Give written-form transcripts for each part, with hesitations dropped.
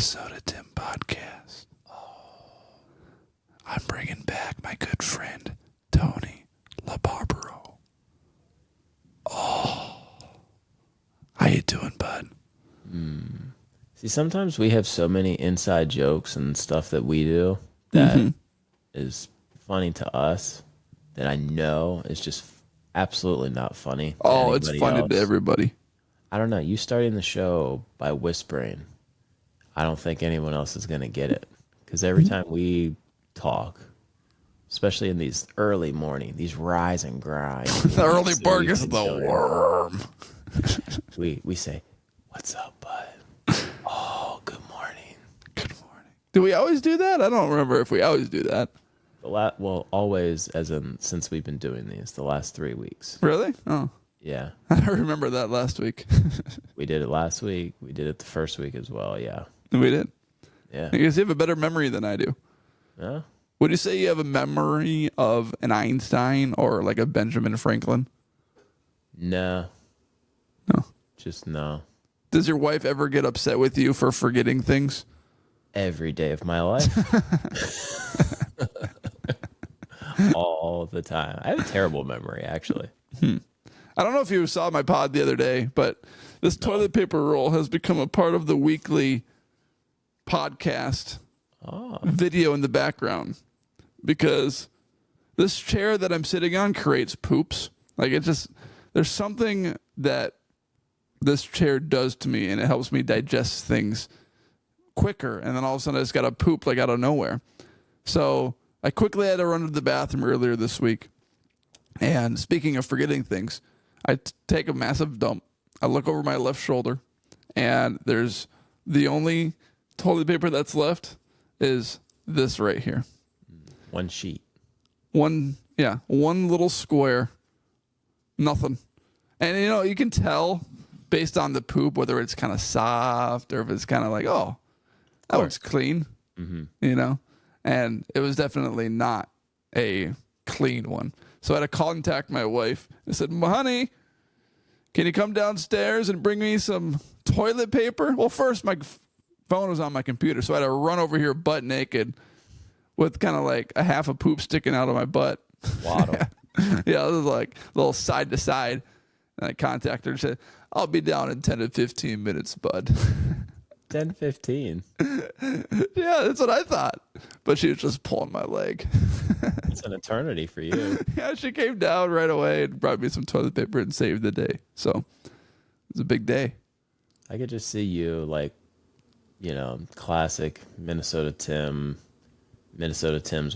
Minnesota Tim podcast. I'm bringing back my good friend, Tony LaBarbaro. How you doing, bud? See, sometimes we have so many inside jokes and stuff that we do that is funny to us that I know is just absolutely not funny to Oh, it's anybody funny else. to everybody. I don't know. You starting the show by whispering. I don't think anyone else is going to get it. Because every time we talk, especially in these early morning, these rise and grind. The early so bird you gets can the enjoy it. worm. We say, "What's up, bud?" Oh, good morning. Good morning. Do we always do that? I don't remember if we always do that. Well, always, as in since we've been doing these the last 3 weeks. Really? Oh, Yeah, I don't remember that last week. we did it last week. We did it the first week as well. Yeah, We did. yeah. I guess you have a better memory than I do. Yeah. Would you say you have a memory of an Einstein or like a Benjamin Franklin? No, No. just no. Does your wife ever get upset with you for forgetting things? Every day of my life. All the time. I have a terrible memory, actually. I don't know if you saw my pod the other day, but this toilet paper roll has become a part of the weekly podcast video in the background because this chair that I'm sitting on creates poops. Like there's something that this chair does to me and it helps me digest things quicker. And then all of a sudden I just got a poop like out of nowhere. So I quickly had to run to the bathroom earlier this week. And speaking of forgetting things, I take a massive dump. I look over my left shoulder, and there's the only toilet paper that's left is this right here. One sheet. One little square. Nothing. And, you can tell based on the poop whether it's kind of soft or if it's kind of like, oh, that looks clean, And it was definitely not a clean one. So I had to contact my wife. I said, honey, can you come downstairs and bring me some toilet paper? Well, first, my phone was on my computer, so I had to run over here butt naked with kind of like a half a poop sticking out of my butt. Waddle. Yeah, it was like a little side to side. And I contacted her and said, I'll be down in 10 to 15 minutes, bud. 10, 15. Yeah, that's what I thought. But she was just pulling my leg. It's an eternity for you. Yeah, she came down right away and brought me some toilet paper and saved the day. So it was a big day. I could just see you like, classic Minnesota Tim's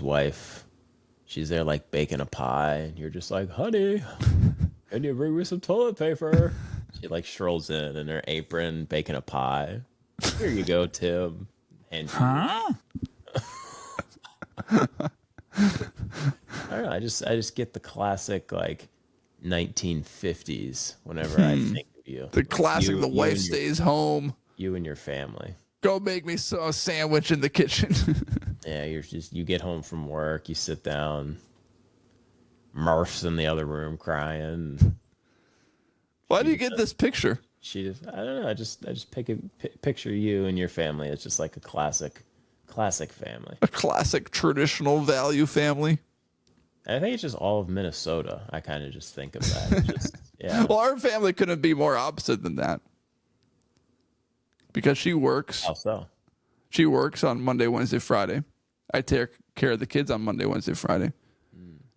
wife. She's there like baking a pie and you're just like, honey, can you bring me some toilet paper? She like strolls in her apron baking a pie. Here you go, Tim. And Huh? I don't know. I just get the classic like 1950s whenever I think of you. The classic, You- the you wife and your- stays home. You and your family. Go make me a sandwich in the kitchen. Yeah, you get home from work, you sit down. Murph's in the other room crying. Why do you get this picture? I don't know. I just picture you and your family. It's just like a classic family. A classic traditional value family. I think it's just all of Minnesota. I kind of just think of that. Yeah. Well, our family couldn't be more opposite than that. Because she works. How so? She works on Monday, Wednesday, Friday. I take care of the kids on Monday, Wednesday, Friday.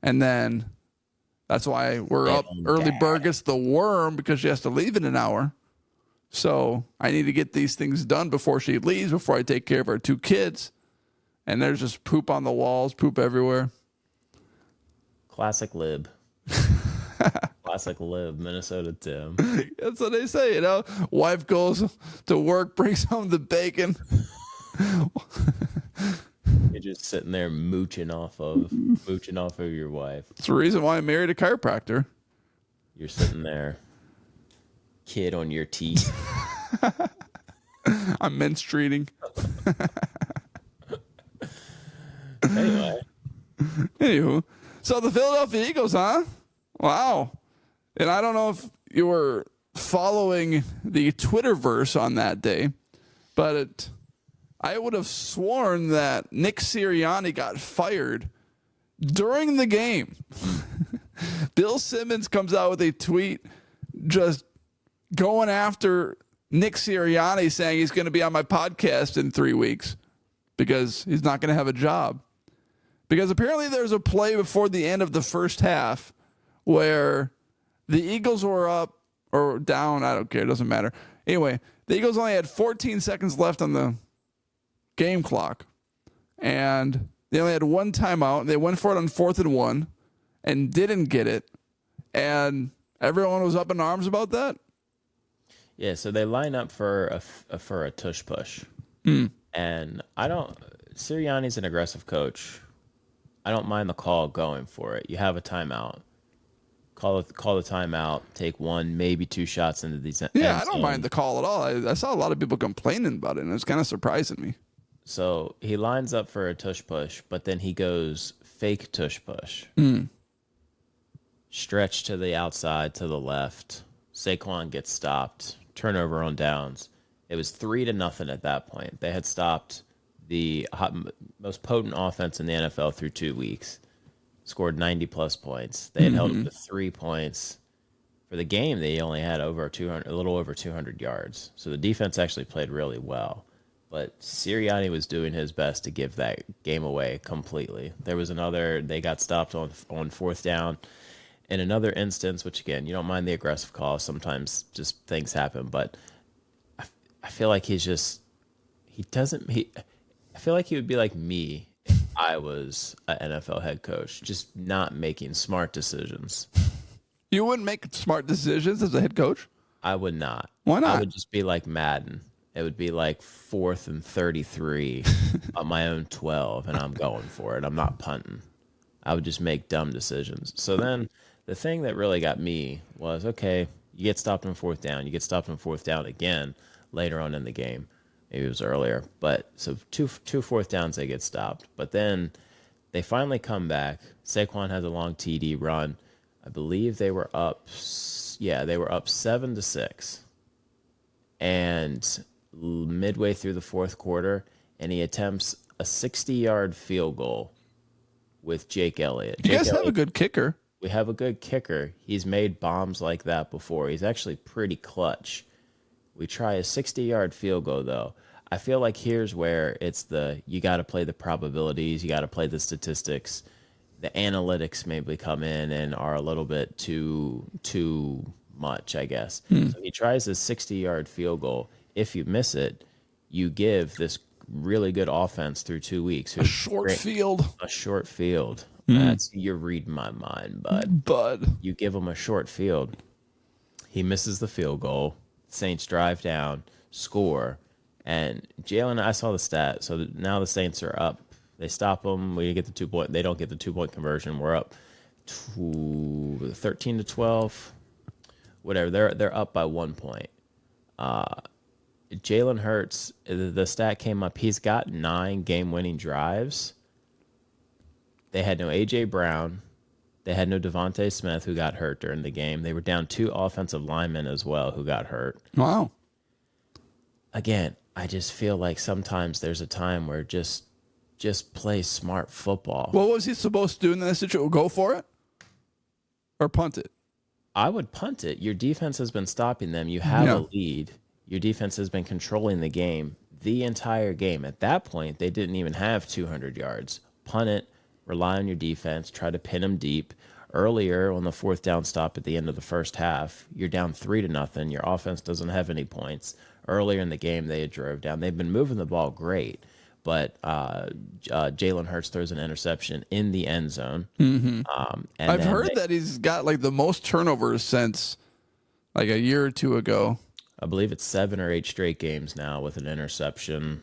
And then that's why we're up early. Bird gets the worm because she has to leave in an hour. So I need to get these things done before she leaves, before I take care of our two kids. And there's just poop on the walls, poop everywhere. Classic lib. Classic lib, Minnesota Tim. That's what they say, Wife goes to work, brings home the bacon. You're just sitting there mooching off of your wife. It's the reason why I married a chiropractor. You're sitting there, kid on your teeth. I'm menstruating. Anyway. Anywho, so the Philadelphia Eagles, huh? Wow. And I don't know if you were following the Twitterverse on that day, but I would have sworn that Nick Sirianni got fired during the game. Bill Simmons comes out with a tweet just going after Nick Sirianni, saying he's going to be on my podcast in 3 weeks because he's not going to have a job. Because apparently there's a play before the end of the first half where the Eagles were up or down. I don't care. It doesn't matter. Anyway, the Eagles only had 14 seconds left on the game clock. And they only had one timeout. They went for it on 4th and 1 and didn't get it. And everyone was up in arms about that. Yeah, so they line up for a tush push. And Sirianni's an aggressive coach. I don't mind the call going for it. You have a timeout. Call the timeout, take 1, maybe 2 shots into these end I don't mind the call at all. I saw a lot of people complaining about it, and it's kind of surprising me. So he lines up for a tush push, but then he goes fake tush push. Stretch to the outside, to the left. Saquon gets stopped. Turnover on downs. It was 3-0 at that point. They had stopped the most potent offense in the NFL through 2 weeks. Scored 90-plus points. They had held up to 3 points. For the game, they only had a little over 200 yards. So the defense actually played really well. But Sirianni was doing his best to give that game away completely. There was they got stopped on 4th down. In another instance, which again, you don't mind the aggressive call. Sometimes just things happen. But I feel like I feel like he would be like me if I was an NFL head coach, just not making smart decisions. You wouldn't make smart decisions as a head coach? I would not. Why not? I would just be like Madden. It would be like 4th and 33 on my own 12, and I'm going for it. I'm not punting. I would just make dumb decisions. So then the thing that really got me was, okay, you get stopped on 4th down. You get stopped on 4th down again later on in the game. Maybe it was earlier. But so two 4th downs, they get stopped. But then they finally come back. Saquon has a long TD run. I believe they were up. Yeah, they were up 7-6. And midway through the 4th quarter, and he attempts a 60-yard field goal with Jake Elliott. You guys have a good kicker. We have a good kicker. He's made bombs like that before. He's actually pretty clutch. We try a 60-yard field goal, though. I feel like here's where it's you got to play the probabilities. You got to play the statistics. The analytics maybe come in and are a little bit too much, I guess. So he tries a 60-yard field goal. If you miss it, you give this really good offense through 2 weeks. A short field. A short field. You're reading my mind, bud. You give him a short field. He misses the field goal. Saints drive down, score. And Jalen, I saw the stat. So now the Saints are up. They stop them. We get the 2 point. They don't get the 2-point conversion. We're up 13-12. Whatever. They're up by 1 point. Jalen Hurts, the stat came up. He's got 9 game-winning drives. They had no A.J. Brown. They had no Devontae Smith, who got hurt during the game. They were down 2 offensive linemen as well, who got hurt. Wow. Again, I just feel like sometimes there's a time where just play smart football. What was he supposed to do in that situation? Go for it? Or punt it? I would punt it. Your defense has been stopping them. You have a lead. Your defense has been controlling the game the entire game. At that point, they didn't even have 200 yards. Punt it. Rely on your defense. Try to pin them deep. Earlier on the 4th down stop at the end of the first half, you're down 3-0. Your offense doesn't have any points. Earlier in the game, they had drove down. They've been moving the ball great, but Jalen Hurts throws an interception in the end zone. And I've heard that he's got like the most turnovers since like a year or 2 ago. I believe it's 7 or 8 straight games now with an interception.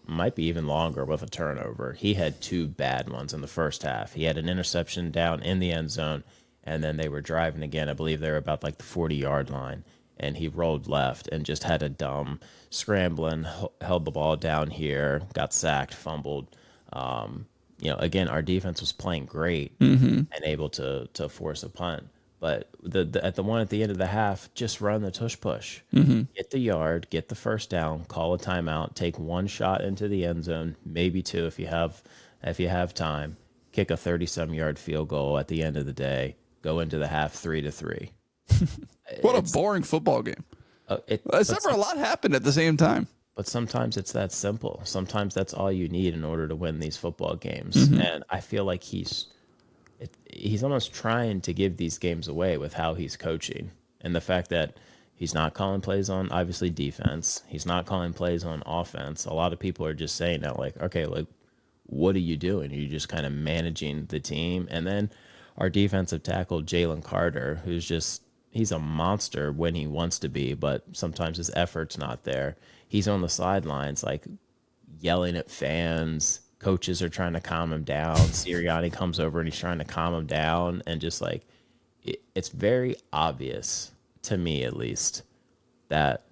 Might be even longer with a turnover. He had 2 bad ones in the first half. He had an interception down in the end zone, and then they were driving again. I believe they were about like the 40-yard line, and he rolled left and just had a dumb scrambling, held the ball down here, got sacked, fumbled. Again, our defense was playing great and able to force a punt. But at the one at the end of the half, just run the tush push. Get the yard, get the first down, call a timeout, take one shot into the end zone, maybe two if you have time. Kick a 30-some yard field goal at the end of the day. Go into the half 3-3. What a boring football game. Except for a lot happened at the same time. But sometimes it's that simple. Sometimes that's all you need in order to win these football games. And I feel like he's almost trying to give these games away with how he's coaching. And the fact that he's not calling plays on, obviously, defense. He's not calling plays on offense. A lot of people are just saying now, like, okay, like, what are you doing? Are you just kind of managing the team? And then our defensive tackle, Jalen Carter, he's a monster when he wants to be, but sometimes his effort's not there. He's on the sidelines, like, yelling at fans. Coaches are trying to calm him down. Sirianni comes over and he's trying to calm him down. And just like, it's very obvious, to me at least, that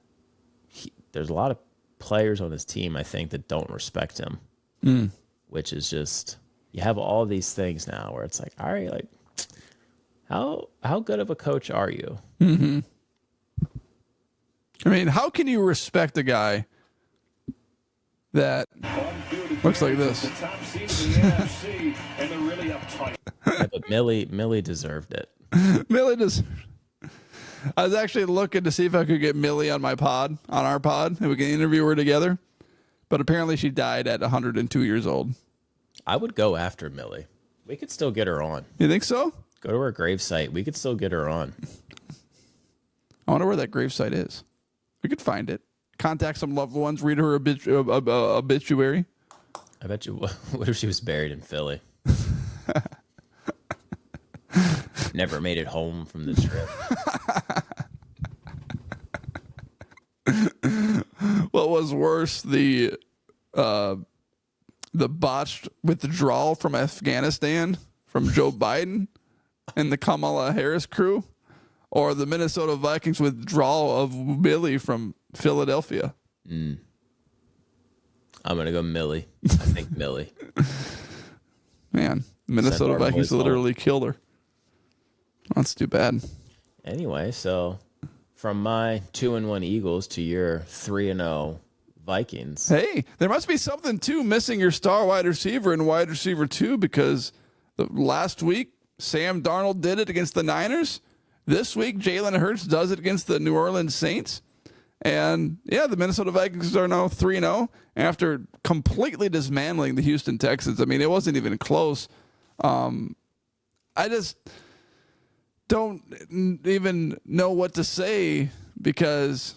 there's a lot of players on his team, I think, that don't respect him, which is just, you have all these things now where it's like, all right, like, how good of a coach are you? I mean, how can you respect a guy that looks like this? Yeah, but Millie deserved it. Millie does. I was actually looking to see if I could get Millie on our pod, and we can interview her together. But apparently she died at 102 years old. I would go after Millie. We could still get her on. You think so? Go to her gravesite. We could still get her on. I wonder where that gravesite is. We could find it. Contact some loved ones. Read her obituary. I bet you. What if she was buried in Philly? Never made it home from the trip. What was worse, the botched withdrawal from Afghanistan from Joe Biden and the Kamala Harris crew, or the Minnesota Vikings withdrawal of MILLIE from Philadelphia? I'm going to go Millie. I think Millie. Man, Minnesota Vikings literally killed her. That's too bad. Anyway, so from my 2-1 Eagles to your 3-0 Vikings. Hey, there must be something, too, missing your star wide receiver and wide receiver, too, because last week, Sam Darnold did it against the Niners. This week, Jalen Hurts does it against the New Orleans Saints. And, yeah, the Minnesota Vikings are now 3-0 after completely dismantling the Houston Texans. I mean, it wasn't even close. I just don't even know what to say because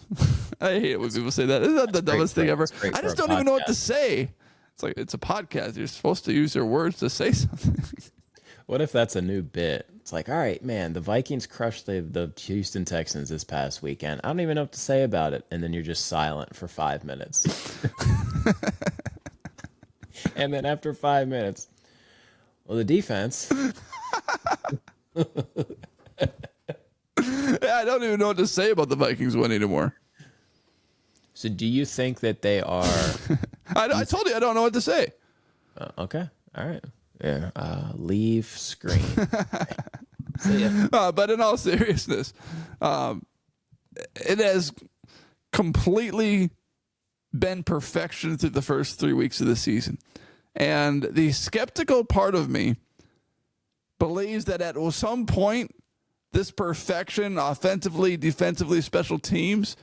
I hate it when people say that. Isn't that the dumbest thing ever? I just don't even know what to say. It's like, it's a podcast. You're supposed to use your words to say something. What if that's a new bit? It's like, all right, man, the Vikings crushed the Houston Texans this past weekend. I don't even know what to say about it. And then you're just silent for 5 minutes. And then after 5 minutes, well, the defense. Yeah, I don't even know what to say about the Vikings winning anymore. So do you think that they are... I told you I don't know what to say. Okay. All right. Yeah. Leave screen. See ya. But in all seriousness, it has completely been perfection through the first 3 weeks of the season. And the skeptical part of me believes that at some point, this perfection, offensively, defensively, special teams,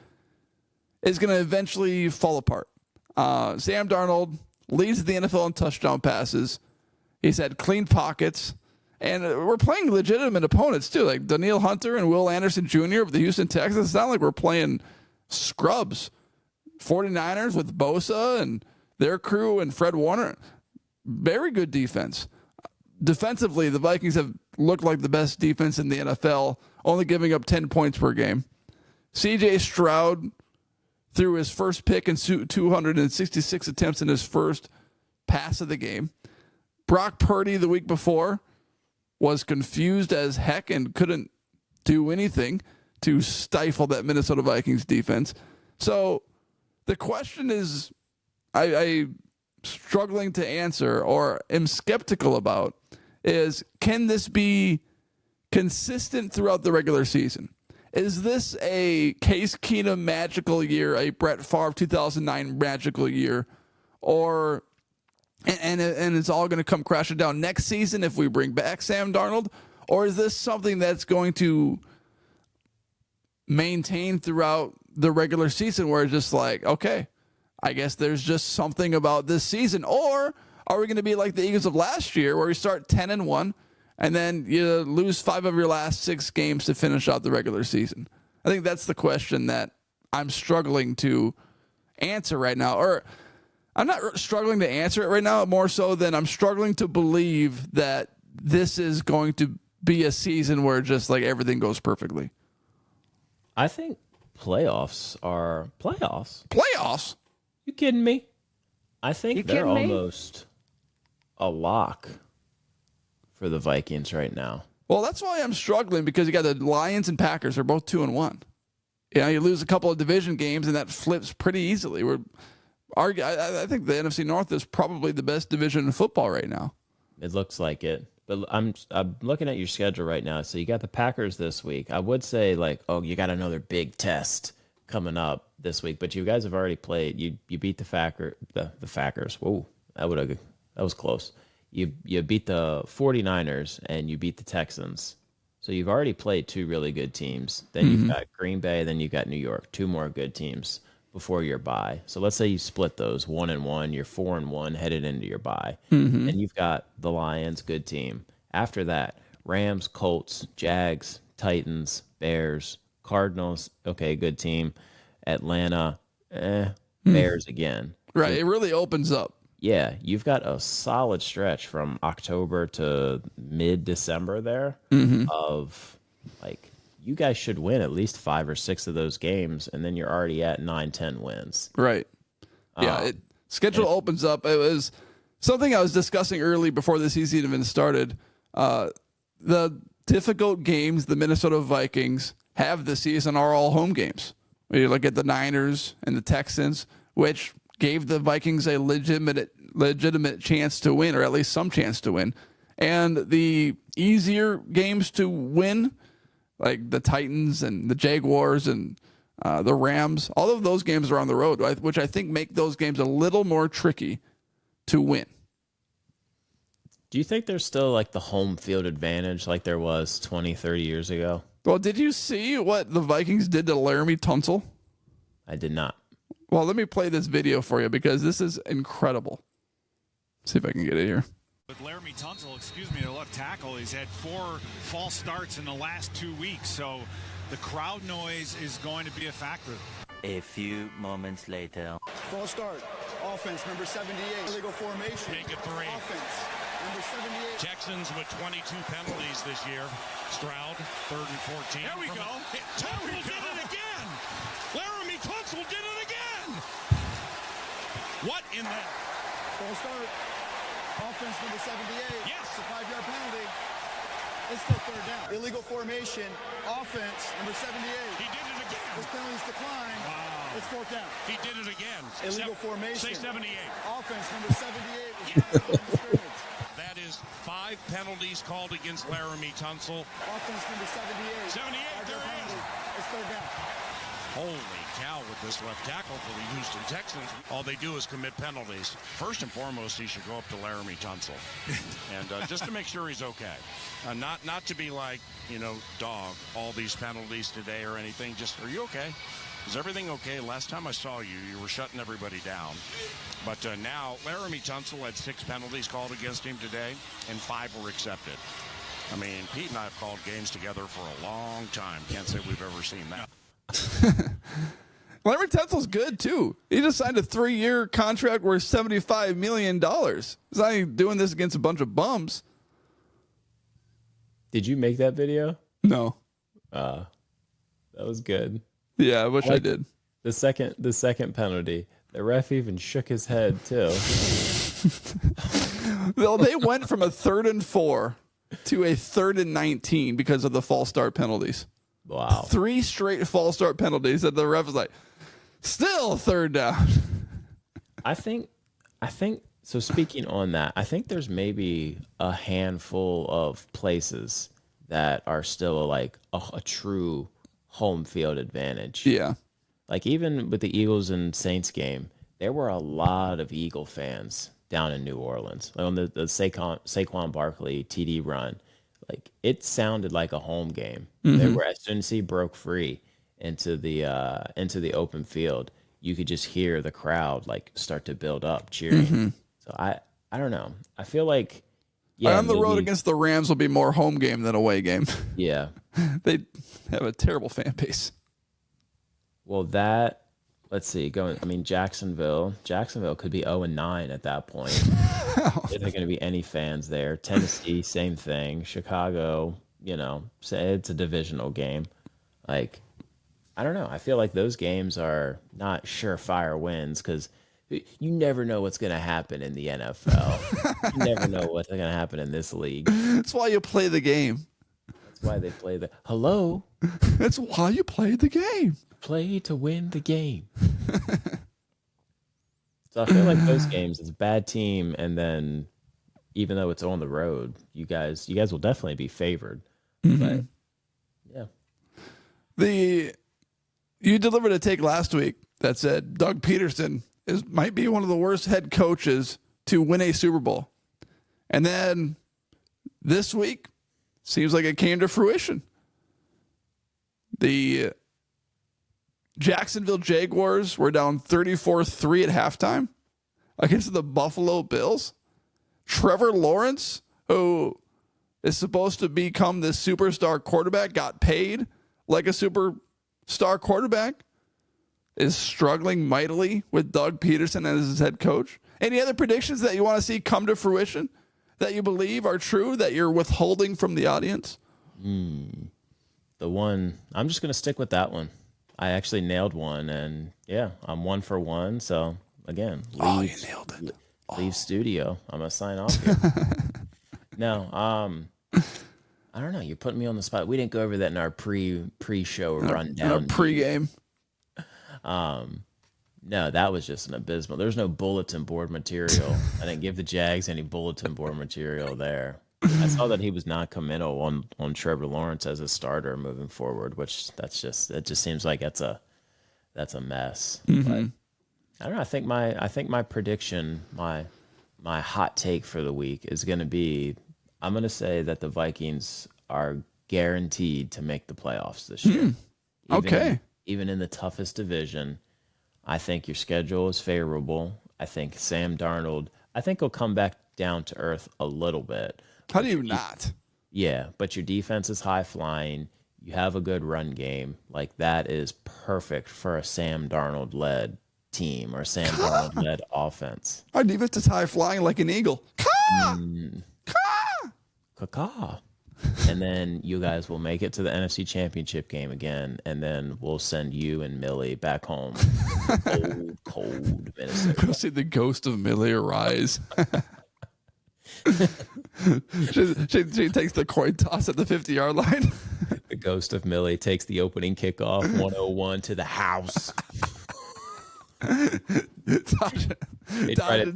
is going to eventually fall apart. Sam Darnold leads the NFL in touchdown passes. He's had clean pockets. And we're playing legitimate opponents, too, like Danielle Hunter and Will Anderson Jr. of the Houston Texans. It's not like we're playing scrubs. 49ers with Bosa and their crew and Fred Warner. Very good defense. Defensively, the Vikings have looked like the best defense in the NFL, only giving up 10 points per game. C.J. Stroud threw his first pick in 266 attempts in his first pass of the game. Brock Purdy the week before was confused as heck and couldn't do anything to stifle that Minnesota Vikings defense. So the question is, I'm struggling to answer or am skeptical about is, can this be consistent throughout the regular season? Is this a Case Keenum magical year, a Brett Favre 2009 magical year, or and it's all going to come crashing down next season if we bring back Sam Darnold, or is this something that's going to maintain throughout the regular season where it's just like, okay, I guess there's just something about this season, or are we going to be like the Eagles of last year where we start 10-1? And then you lose 5 of your last 6 games to finish out the regular season. I think that's the question that I'm struggling to answer right now. Or I'm not struggling to answer it right now, more so than I'm struggling to believe that this is going to be a season where just like everything goes perfectly. I think playoffs are playoffs. Playoffs? You kidding me? I think they're almost a lock for the Vikings right now. Well, that's why I'm struggling, because you got the Lions and Packers are both 2-1. You know, you lose a couple of division games and that flips pretty easily. I think the NFC North is probably the best division in football right now. It looks like it. But I'm looking at your schedule right now. So you got the Packers this week. I would say like, oh, you got another big test coming up this week, but you guys have already played. You beat the Packers. Whoa, that was close. You beat the 49ers and you beat the Texans. So you've already played 2 really good teams. Then you've got Green Bay, then you've got New York, 2 more good teams before your bye. So let's say you split those 1-1, you're 4-1 headed into your bye. And you've got the Lions, good team. After that, Rams, Colts, Jags, Titans, Bears, Cardinals, okay, good team. Atlanta, Bears again. Right, it really opens up. Yeah, you've got a solid stretch from October to mid-December there of, like, you guys should win at least 5 or 6 of those games, and then you're already at 9-10 wins. Right. Yeah, schedule opens up. It was something I was discussing early before the season even started. The difficult games the Minnesota Vikings have this season are all home games. When you look at the Niners and the Texans, which gave the Vikings a legitimate chance to win, or at least some chance to win. And the easier games to win, like the Titans and the Jaguars and the Rams, all of those games are on the road, which I think make those games a little more tricky to win. Do you think there's still like the home field advantage like there was 20, 30 years ago? Well, did you see what the Vikings did to Laramie Tunsil? I did not. Well, let me play this video for you because this is incredible. See if I can get it here. With Laramie Tunsil, the left tackle, he's had 4 false starts in the last 2 weeks, so the crowd noise is going to be a factor. A few moments later. False start. Offense, number 78. Illegal formation. Make it 3. Offense, number 78. Texans with 22 penalties this year. Stroud, 3rd and 14. There we go. Tunsil did it again. Laramie Tunsil did it again. What in the... False start. Offense, number 78. Yes. It's a 5-yard penalty. It's still 3rd down. Illegal formation. Offense, number 78. He did it again. Those penalties decline. Wow. It's 4th down. He did it again. Illegal formation. Say 78. Offense, number 78. Was not on the scrimmage. That is 5 penalties called against Laramie Tunsil. Offense, number 78. 78, there it is. It's 3rd down. Holy cow, with this left tackle for the Houston Texans, all they do is commit penalties. First and foremost, he should go up to Laramie Tunsil. And just to make sure he's okay. Not to be like, dog, all these penalties today or anything. Just, are you okay? Is everything okay? Last time I saw you, you were shutting everybody down. But now, Laramie Tunsil had 6 penalties called against him today, and 5 were accepted. I mean, Pete and I have called games together for a long time. Can't say we've ever seen that. Laramie Tunsil's good too. He just signed a 3-year contract worth $75 million. He's not even doing this against a bunch of bums. Did you make that video? No. That was good. Yeah, I wish I did. The second penalty, the ref even shook his head too. Well, they went from a 3rd and 4 to a 3rd and 19 because of the false start penalties. Wow. 3 straight false start penalties that the ref was like, still 3rd down. I think so. Speaking on that, I think there's maybe a handful of places that are still like a true home field advantage. Yeah. Like even with the Eagles and Saints game, there were a lot of Eagle fans down in New Orleans. Like on the Saquon Barkley TD run, like it sounded like a home game. They were, as soon as he broke free into the open field, you could just hear the crowd like start to build up cheering. So I don't know. I feel like On the road against the Rams will be more home game than away game. Yeah. They have a terrible fan base. Well, let's see. Jacksonville could be 0-9 at that point. Is there going to be any fans there? Tennessee, same thing. Chicago, say it's a divisional game. Like, I don't know. I feel like those games are not surefire wins because you never know what's going to happen in the NFL. You never know what's going to happen in this league. That's why you play the game. That's why they play hello. That's why you play the game. Play to win the game. So I feel like those games, it's a bad team, and then even though it's on the road, you guys will definitely be favored. But yeah. You delivered a take last week that said Doug Peterson might be one of the worst head coaches to win a Super Bowl. And then this week, seems like it came to fruition. The Jacksonville Jaguars were down 34-3 at halftime against the Buffalo Bills. Trevor Lawrence, who is supposed to become this superstar quarterback, got paid like a superstar quarterback, is struggling mightily with Doug Peterson as his head coach. Any other predictions that you want to see come to fruition that you believe are true that you're withholding from the audience? The one, I'm just going to stick with that one. I actually nailed one, and yeah, I'm 1 for 1. So again, you nailed it. Leave studio. I'm going to sign off here. No, I don't know. You're putting me on the spot. We didn't go over that in our pre-show rundown. In our pregame. No, that was just an abysmal. There's no bulletin board material. I didn't give the Jags any bulletin board material there. I saw that he was non-committal on Trevor Lawrence as a starter moving forward, which it just seems like that's a mess. But I don't know. I think my prediction, my hot take for the week is going to be, I'm going to say that the Vikings are guaranteed to make the playoffs this year. Even in the toughest division, I think your schedule is favorable. I think Sam Darnold, he'll come back down to earth a little bit. How do you not? Yeah, but your defense is high flying. You have a good run game. Like, that is perfect for a Sam Darnold led team or Sam Darnold led offense. Our defense is high flying like an eagle. Caw. And then you guys will make it to the NFC Championship game again, and then we'll send you and Millie back home. Cold Minnesota. Go see the ghost of Millie arise. she takes the coin toss at the 50-yard line. The ghost of Millie takes the opening kickoff 101 to the house. Dodging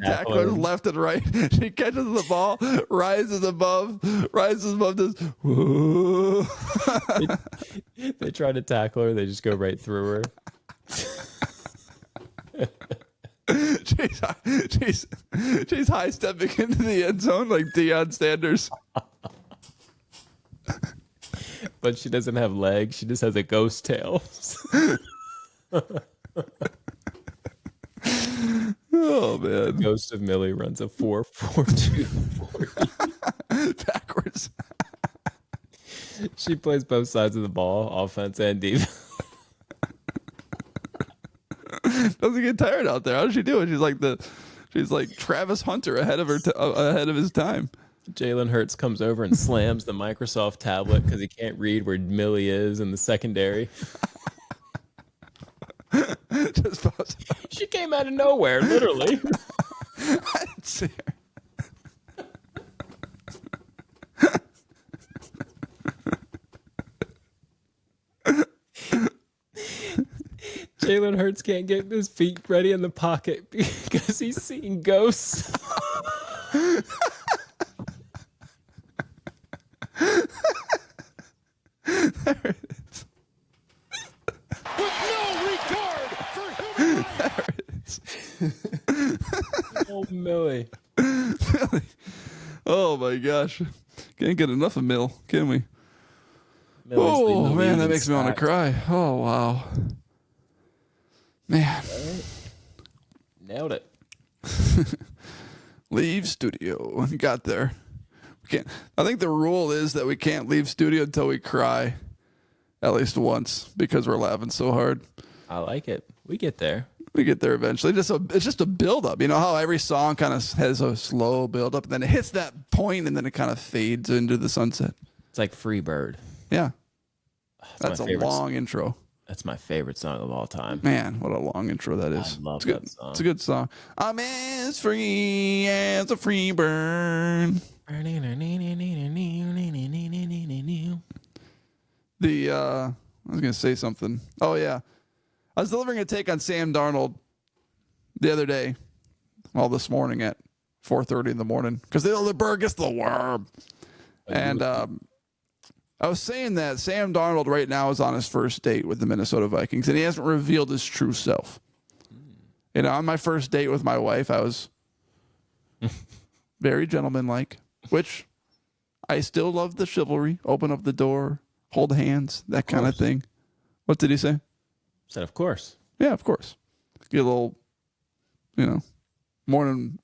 tacklers left and right. She catches the ball, rises above this. Whoa. They try to tackle her. They just go right through her. She's high stepping into the end zone like Deion Sanders. But she doesn't have legs. She just has a ghost tail. Oh man! The ghost of Millie runs a 4.42 backwards. She plays both sides of the ball, offense and defense. Doesn't get tired out there. How does she do it? She's like Travis Hunter ahead of his time. Jalen Hurts comes over and slams the Microsoft tablet because he can't read where Millie is in the secondary. She came out of nowhere, literally. I didn't see her. Jalen Hurts can't get his feet ready in the pocket because he's seeing ghosts. With no regard for human life. Oh, Millie. Oh my gosh. Can't get enough of Mill, can we? Millie's leading the Oh man, league that in makes me want to sacks. cry. Oh wow. Man. Nailed it. Leave studio. Got there. We can't. I think the rule is that we can't leave studio until we cry at least once because we're laughing so hard. I like it. We get there. We get there eventually. It's just a build up. You know how every song kind of has a slow build up and then it hits that point and then it kind of fades into the sunset. It's like Free Bird. Yeah. my That's a favorite long intro. That's my favorite song of all time. Man, what a long intro that is. I love It's good. that song. It's a good song. I'm as free as a free bird. I was gonna say something. Oh yeah, I was delivering a take on Sam Darnold the other day, this morning at 4:30 in the morning because the bird gets the worm, and I was saying that Sam Darnold right now is on his first date with the Minnesota Vikings, and he hasn't revealed his true self. You know, on my first date with my wife, I was very gentlemanlike, which I still love the chivalry. Open up the door, hold hands, that kind of thing. What did he say? Said, of course. Yeah, of course. Get a little, morning.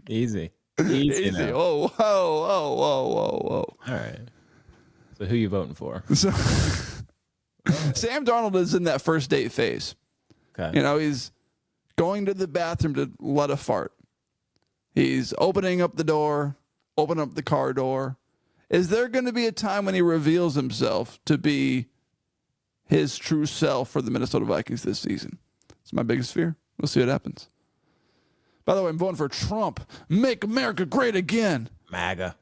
Easy. Easy. Now. Oh, whoa. All right. So who you voting for? So, Sam Darnold is in that first date phase. Okay. You know, he's going to the bathroom to let a fart. He's opening up the door, opening up the car door. Is there going to be a time when he reveals himself to be his true self for the Minnesota Vikings this season? It's my biggest fear. We'll see what happens. By the way, I'm voting for Trump. Make America great again. MAGA.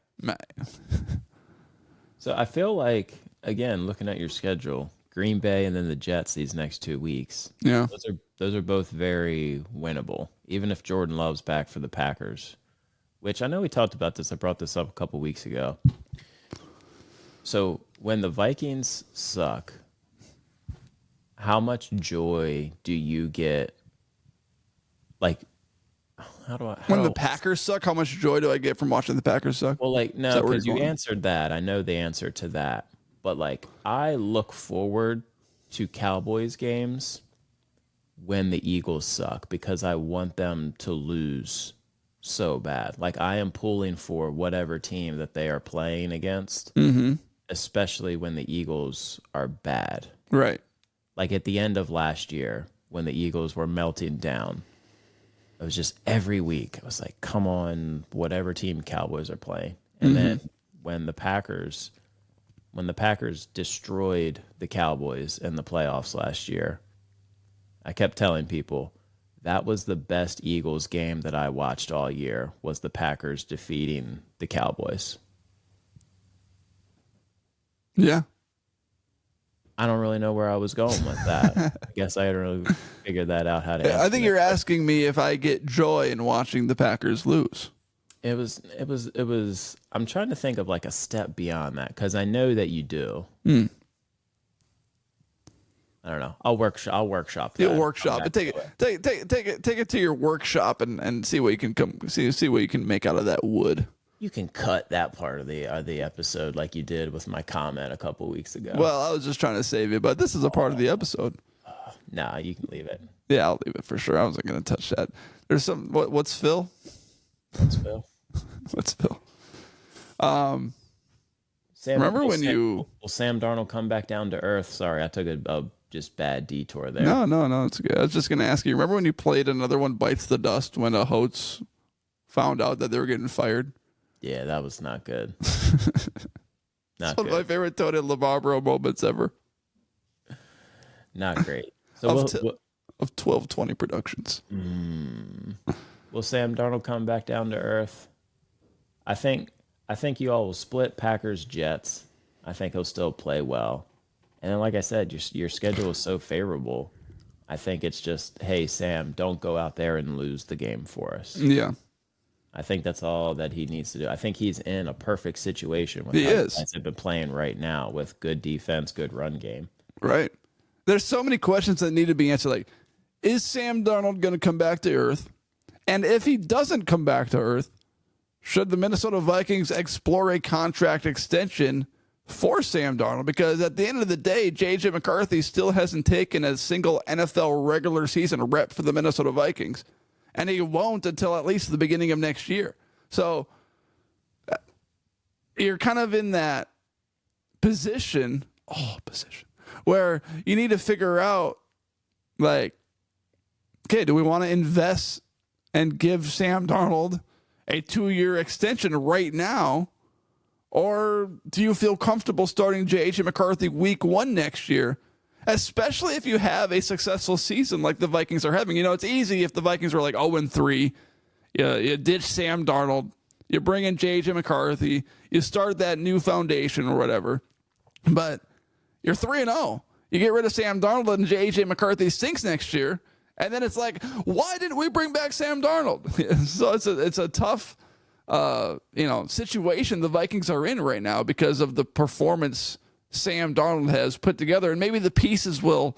So I feel like, again, looking at your schedule, Green Bay and then the Jets these next 2 weeks. Yeah. Those are both very winnable, even if Jordan Love's back for the Packers, which I know we talked about this. I brought this up a couple weeks ago. So when the Vikings suck, how much joy do you get? Like, When the Packers suck, how much joy do I get from watching the Packers suck? Well, like, no, Is that where because you're you going? answered that. I know the answer to that. But, like, I look forward to Cowboys games when the Eagles suck because I want them to lose so bad. Like, I am pulling for whatever team that they are playing against, especially when the Eagles are bad. Right. Like, at the end of last year when the Eagles were melting down, it was just every week. I was like, come on, whatever team Cowboys are playing. And then when the Packers destroyed the Cowboys in the playoffs last year, I kept telling people that was the best Eagles game that I watched all year, was the Packers defeating the Cowboys. Yeah. I don't really know where I was going with that. I guess I hadn't really figured that out how to answer I think that. you're asking me if I get joy in watching the Packers lose. It was. I'm trying to think of like a step beyond that because I know that you do. I don't know. I'll workshop that. You'll workshop it. Take it to your workshop and see what you can see what you can make out of that wood. You can cut that part of the episode like you did with my comment a couple weeks ago. Well, I was just trying to save you, but this is a part of the episode. Nah, you can leave it. Yeah, I'll leave it for sure. I wasn't going to touch that. There's some. What's Phil? That's Phil. What's Phil? Remember you? Will Sam Darnold come back down to earth? Sorry, I took a just bad detour there. No, it's good. I was just going to ask you. Remember when you played Another One Bites the Dust when a host found out that they were getting fired? Yeah, that was not good. Not One of my good. favorite Tony Labarbro moments ever Not great. So of 1220 Productions. will Sam Darnold come back down to earth? I think you all will split Packers Jets. I think he'll still play well. And then, like I said, your schedule is so favorable. I think it's just, hey, Sam, don't go out there and lose the game for us. Yeah. I think that's all that he needs to do. I think he's in a perfect situation with He how is. the Giants have been playing right now with good defense, good run game. Right. There's so many questions that need to be answered. Like, is Sam Darnold going to come back to earth? And if he doesn't come back to earth, should the Minnesota Vikings explore a contract extension for Sam Darnold? Because at the end of the day, J.J. McCarthy still hasn't taken a single NFL regular season rep for the Minnesota Vikings. And he won't until at least the beginning of next year. So you're kind of in that position where you need to figure out, like, okay, do we want to invest and give Sam Darnold a 2-year extension right now? Or do you feel comfortable starting J.J. McCarthy week 1 next year? Especially if you have a successful season like the Vikings are having. You know, it's easy if the Vikings are like 0-3. You ditch Sam Darnold. You bring in J.J. McCarthy. You start that new foundation or whatever. But you're 3-0. You get rid of Sam Darnold and J.J. McCarthy stinks next year. And then it's like, why didn't we bring back Sam Darnold? So it's a tough situation the Vikings are in right now because of the performance Sam Darnold has put together, and maybe the pieces will,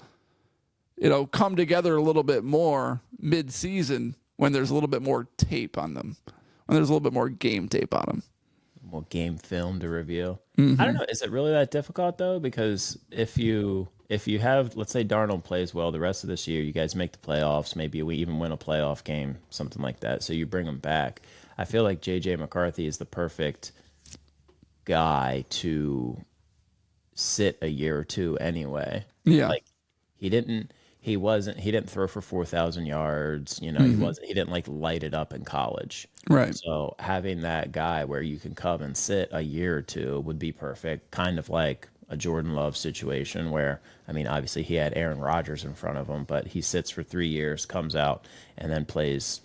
come together a little bit more mid-season when there's a little bit more tape on them, when there's a little bit more game tape on them. More game film to review. I don't know. Is it really that difficult though? Because if you have, let's say Darnold plays well the rest of this year, you guys make the playoffs, maybe we even win a playoff game, something like that. So you bring him back. I feel like J.J. McCarthy is the perfect guy to sit a year or two anyway. Yeah. Like he didn't throw for 4,000 yards. He didn't like light it up in college. Right. So having that guy where you can come and sit a year or two would be perfect. Kind of like a Jordan Love situation where, I mean, obviously he had Aaron Rodgers in front of him, but he sits for 3 years, comes out and then plays,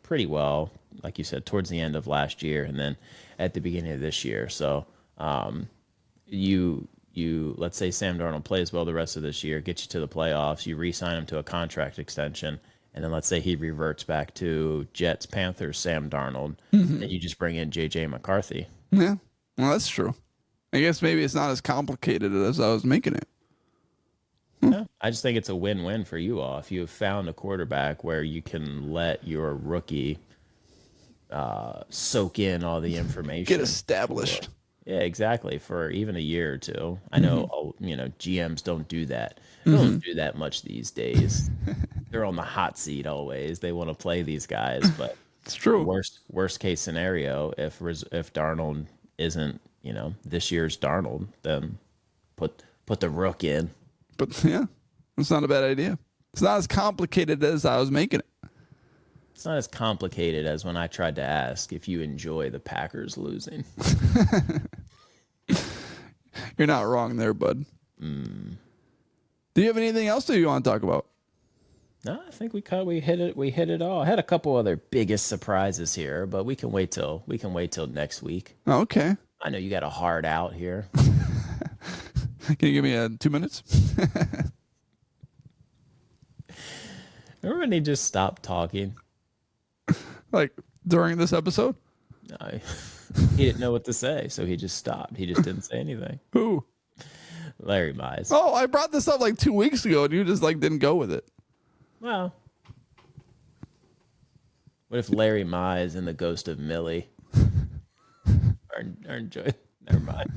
pretty well, like you said, towards the end of last year and then at the beginning of this year. So, let's say Sam Darnold plays well the rest of this year, gets you to the playoffs, you re-sign him to a contract extension, and then let's say he reverts back to Jets, Panthers, Sam Darnold, and you just bring in J.J. McCarthy. Yeah, well, that's true. I guess maybe it's not as complicated as I was making it. Yeah, I just think it's a win-win for you all. If you have found a quarterback where you can let your rookie soak in all the information. Get established. Yeah, exactly. For even a year or two. I know, GMs don't do that. They don't do that much these days. They're on the hot seat always. They want to play these guys, but It's true. Worst case scenario, if Darnold isn't, this year's Darnold, then put the rook in. But yeah, it's not a bad idea. It's not as complicated as I was making it. It's not as complicated as when I tried to ask if you enjoy the Packers losing. You're not wrong there, bud. Do you have anything else that you want to talk about? No, I think we hit it all. I had a couple other biggest surprises here, but we can wait till next week. Oh, okay. I know you got a hard out here. Can you give me 2 minutes? Remember when he just stopped talking? Like during this episode? No, he didn't know what to say, so he just stopped. He just didn't say anything. Who? Larry Mize. Oh, I brought this up like 2 weeks ago, and you just didn't go with it. Well, what if Larry Mize and the ghost of Millie are enjoying? Never mind.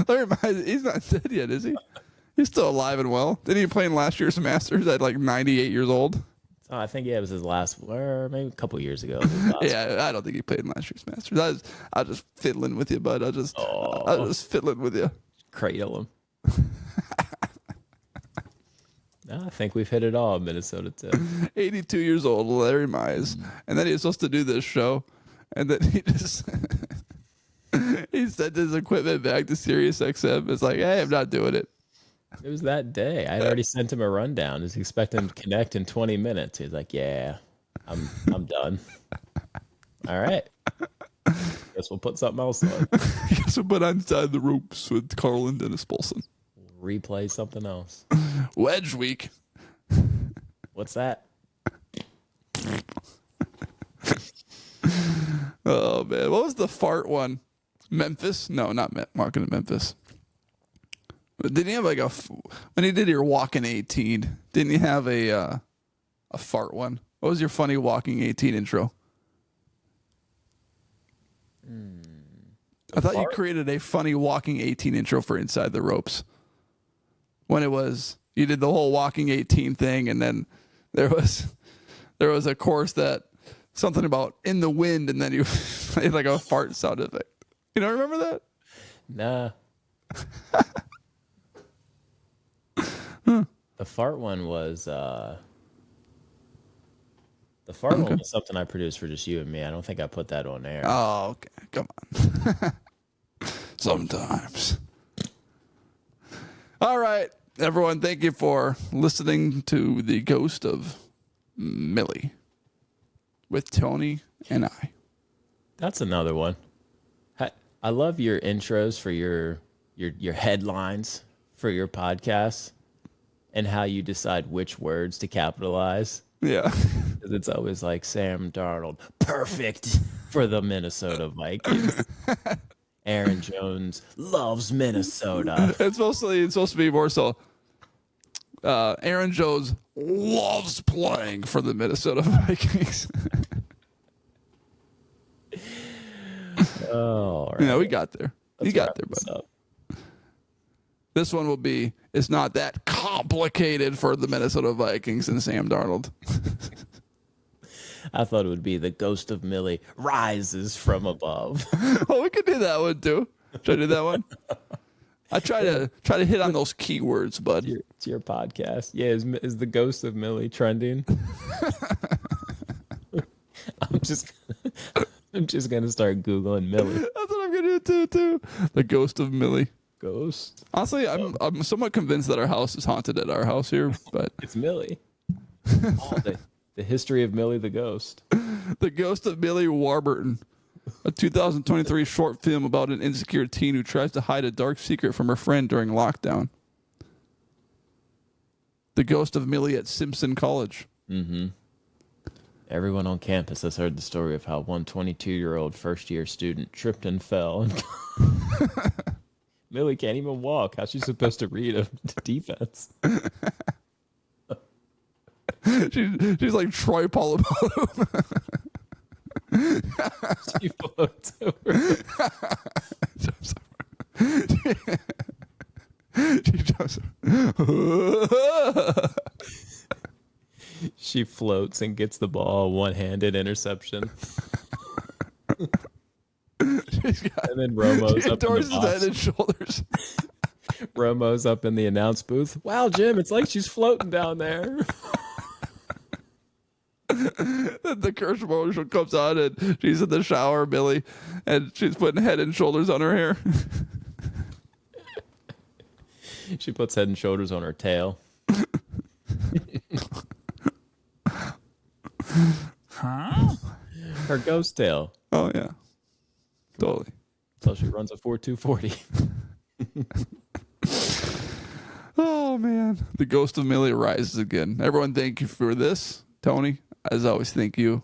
Larry Mize, he's not dead yet, is he? He's still alive and well. Didn't he play in last year's Masters at 98 years old? Oh, I think it was his last, or maybe a couple years ago. Yeah, I don't think he played in last year's Masters. I was just fiddling with you, bud. I was just fiddling with you. Cradle him. No, I think we've hit it all in Minnesota too. 82 years old, Larry Mize. And then he was supposed to do this show. And then he just he sent his equipment back to Sirius XM. It's like, hey, I'm not doing it. It was that day. I had already sent him a rundown. I was expecting him to connect in 20 minutes. He's like, yeah, I'm done. All right. Guess we'll put something else on. Guess we'll put Inside the Ropes with Carl and Dennis Paulson. Replay something else. Wedge Week. What's that? Oh man, what was the fart one? Memphis? No, not walking to Memphis. Didn't he have like when he did your walking 18? Didn't he have a fart one? What was your funny walking 18 intro? I thought you created a funny walking 18 intro for Inside the Ropes. When it was you did the whole walking 18 thing, and then there was a chorus that something about in the wind, and then you played like a fart sound effect. You don't remember that? Nah. The fart one was something I produced for just you and me. I don't think I put that on air. Oh, okay. Come on. Sometimes. All right, everyone. Thank you for listening to the Ghost of Millie with Tony and I. That's another one. I love your intros for your headlines for your podcast and how you decide which words to capitalize. Yeah. It's always like Sam Darnold, perfect for the Minnesota Vikings. Aaron Jones loves Minnesota. It's supposed to be more so. Aaron Jones loves playing for the Minnesota Vikings. Oh, right. Yeah, we got there. You got there, What's bud. up? This one will be, it's not that complicated for the Minnesota Vikings and Sam Darnold. I thought it would be the Ghost of Millie rises from above. Oh, we could do that one too. Should I do that one? I try to hit on those keywords, bud. It's your podcast. Yeah, is the Ghost of Millie trending? I'm just gonna start Googling Millie. That's what I'm gonna do too. The Ghost of Millie. Ghost. Honestly, I'm somewhat convinced that our house is haunted at our house here, but It's Millie. The history of Millie the Ghost. The Ghost of Millie Warburton, a 2023 short film about an insecure teen who tries to hide a dark secret from her friend during lockdown. The Ghost of Millie at Simpson College. Mm-hmm. Everyone on campus has heard the story of how one 22-year-old first-year student tripped and fell. Millie can't even walk. How's she supposed to read a defense? She's like Troy Polamalu. She floats over. She floats and gets the ball, one-handed interception. And then Romo's up in the box. Head and shoulders. Romo's up in the announce booth. Wow, Jim, it's like she's floating down there. The commercial comes on and she's in the shower, Millie, and she's putting Head and Shoulders on her hair. She puts Head and Shoulders on her tail. Huh? Her ghost tail. Oh yeah, totally. So she runs a 4.240. Oh man, the Ghost of Millie rises again. Everyone, thank you for this, Tony. As always, thank you.